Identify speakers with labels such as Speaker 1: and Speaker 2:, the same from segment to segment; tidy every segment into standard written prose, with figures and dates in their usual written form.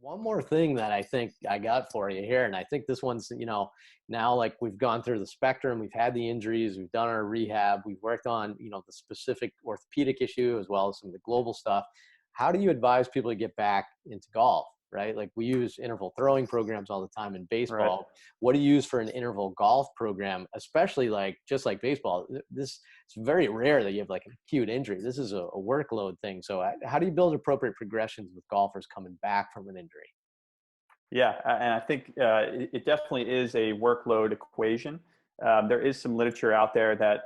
Speaker 1: One more thing that I think I got for you here, and I think this one's, now like we've gone through the spectrum, we've had the injuries, we've done our rehab, we've worked on, the specific orthopedic issue as well as some of the global stuff. How do you advise people to get back into golf, right? Like we use interval throwing programs all the time in
Speaker 2: Right.
Speaker 1: baseball. What do you use for an interval golf program, especially like just like baseball? This it's very rare that you have like an acute injury. This is a workload thing. So how do you build appropriate progressions with golfers coming back from an injury?
Speaker 2: Yeah, and I think it definitely is a workload equation. There is some literature out there that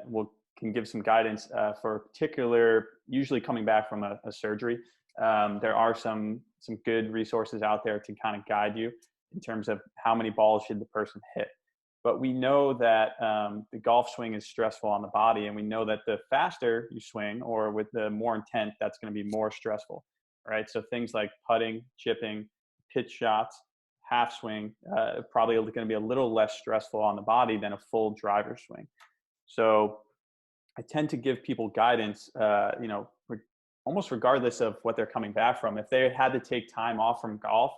Speaker 2: can give some guidance for particular, usually coming back from a surgery. There are some good resources out there to kind of guide you in terms of how many balls should the person hit. But we know that the golf swing is stressful on the body, and we know that the faster you swing or with the more intent, that's going to be more stressful, right? So things like putting, chipping, pitch shots, half swing, probably going to be a little less stressful on the body than a full driver swing. So I tend to give people guidance, almost regardless of what they're coming back from. If they had to take time off from golf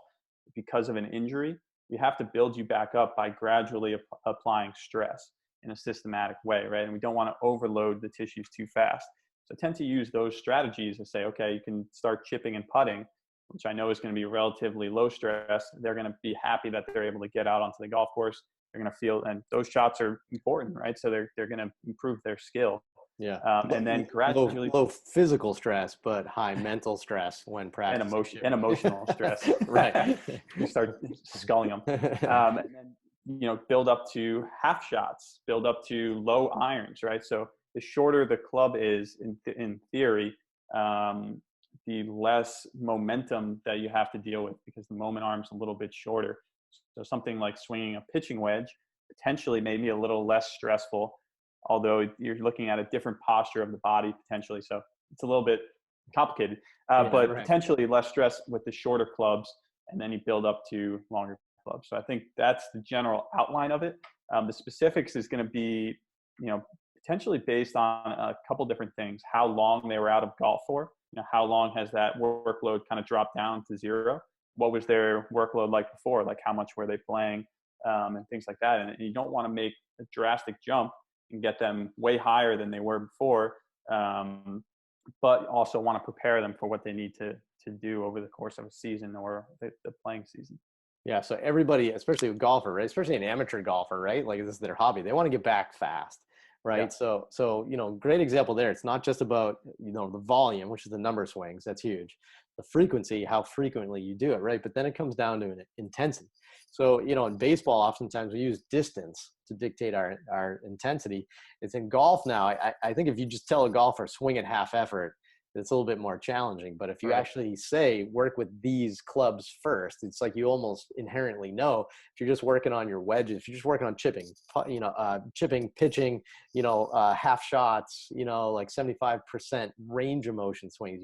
Speaker 2: because of an injury, we have to build you back up by gradually applying stress in a systematic way, right? And we don't want to overload the tissues too fast. So I tend to use those strategies to say, okay, you can start chipping and putting, which I know is going to be relatively low stress. They're going to be happy that they're able to get out onto the golf course. They're going to feel, and those shots are important, right? So they're going to improve their skill.
Speaker 1: Yeah.
Speaker 2: And then
Speaker 1: Low,
Speaker 2: gradually,
Speaker 1: low physical stress, but high mental stress when practicing
Speaker 2: and
Speaker 1: chipping.
Speaker 2: emotional stress.
Speaker 1: Right.
Speaker 2: You start sculling them. And then, build up to half shots, build up to low irons, right? So the shorter the club is in theory, the less momentum that you have to deal with because the moment arm's a little bit shorter. So something like swinging a pitching wedge potentially may be a little less stressful, although you're looking at a different posture of the body potentially. So it's a little bit complicated,
Speaker 1: Yeah,
Speaker 2: but
Speaker 1: right.
Speaker 2: potentially less stress with the shorter clubs, and then you build up to longer clubs. So I think that's the general outline of it. The specifics is going to be, potentially based on a couple different things: how long they were out of golf for, how long has that workload kind of dropped down to zero? What was their workload like before? Like how much were they playing, and things like that. And you don't want to make a drastic jump and get them way higher than they were before, but also want to prepare them for what they need to do over the course of a season or the playing season.
Speaker 1: Yeah. So everybody, especially a golfer, right? Especially an amateur golfer, right? Like this is their hobby. They want to get back fast,
Speaker 2: Yeah.
Speaker 1: right? So great example there. It's not just about the volume, which is the number of swings. That's huge. The frequency, how frequently you do it, right? But then it comes down to an intensity. So in baseball, oftentimes we use distance to dictate our intensity. It's in golf now. I think if you just tell a golfer swing at half effort, it's a little bit more challenging. But if you
Speaker 2: Right.
Speaker 1: actually say work with these clubs first, it's like you almost inherently know if you're just working on your wedges, if you're just working on chipping, chipping, pitching, half shots, like 75% range of motion swings,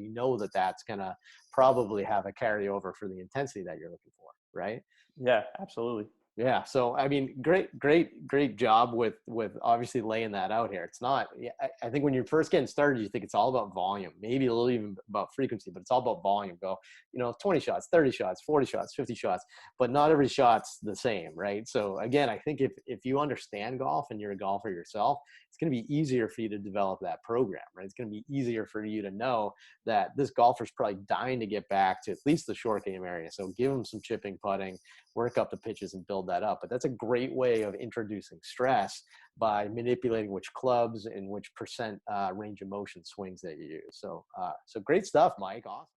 Speaker 1: that's going to probably have a carryover for the intensity that you're looking for, right?
Speaker 2: Yeah, absolutely.
Speaker 1: Yeah. So, I mean, great job with obviously laying that out here. It's not, yeah, I think when you're first getting started, you think it's all about volume, maybe a little even about frequency, but it's all about volume. Go, 20 shots, 30 shots, 40 shots, 50 shots, but not every shot's the same. Right. So again, I think if you understand golf and you're a golfer yourself, it's going to be easier for you to develop that program, right? It's going to be easier for you to know that this golfer's probably dying to get back to at least the short game area. So give them some chipping, putting, work up the pitches and build that up. But that's a great way of introducing stress by manipulating which clubs and which percent range of motion swings that you use. So great stuff, Mike. Awesome.